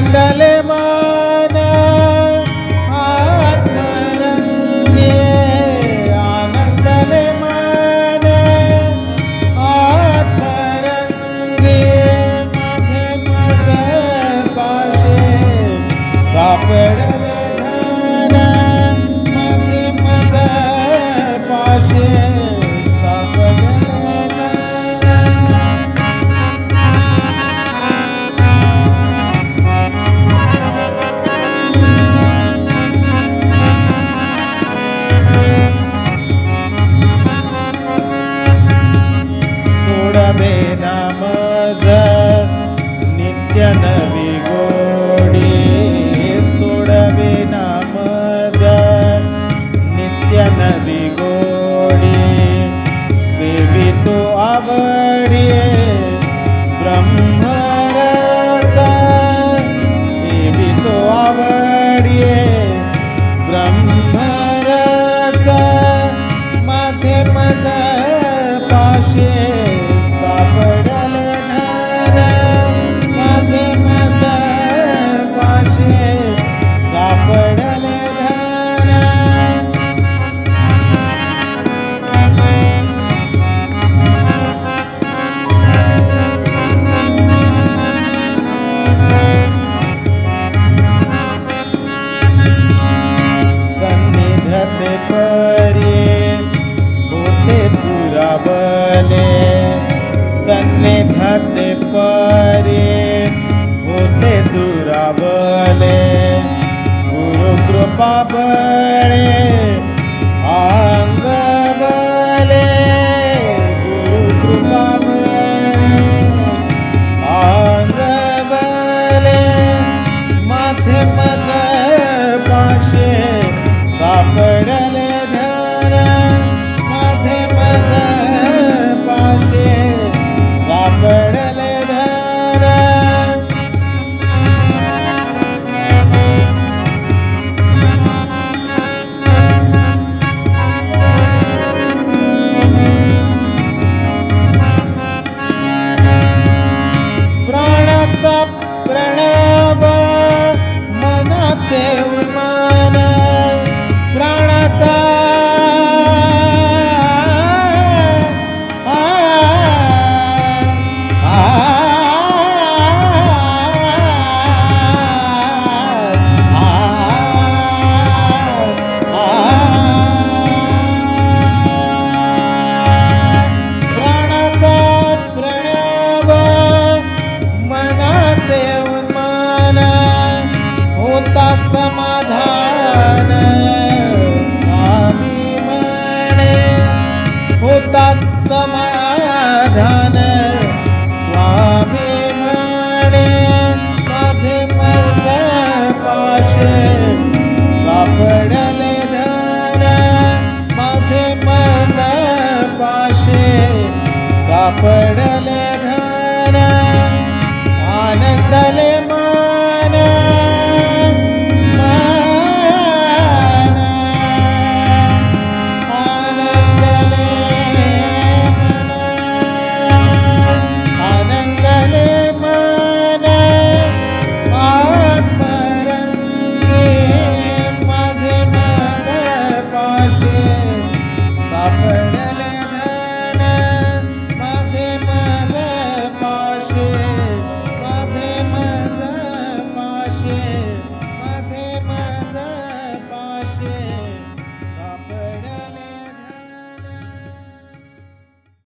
आनंदले मन आत्मरंगे, आनंदले मन आत्मरंगे, माझे मज पाशे सापडले धन, माझे मज पाशे सापडले धन. सोडवे नामज नित्य नवी गोडी, सोडवे नामज नित्य नवी गोडी, सेवितो आवडी ब्रह्मरस, सेवितो आवडी ब्रह्मरस, माझे मज पाशे सापडले धन, माझे मज पाशे सापडले धन. सन्निधते परी होते पुरावले, सन्निधते परी होते दुरावले, गुरु कृपा बळे अंगवले, गुरु कृपा बळे अंगवले, माझे मज पाशे सापडले धन, माझे मज पाशे सापडले धन. प्राणाचा प्रणव मनाचे उन्मान, प्राणाचा प्राणाचा प्रणव मनाचे उन्मान, होता समाधान स्वामी म्हणे, होता समाधान स्वामी म्हणे, माझे मज पाशे सापडले धन, माझे मज पाशे सापडले धन. आनंदले मन मन, आनंदले मन, आनंदले मन आत्मरंगे, माझे मज पाशे सापडले धन, माझे मज पाशे, माझे मज पाशे, माझे मज पाशे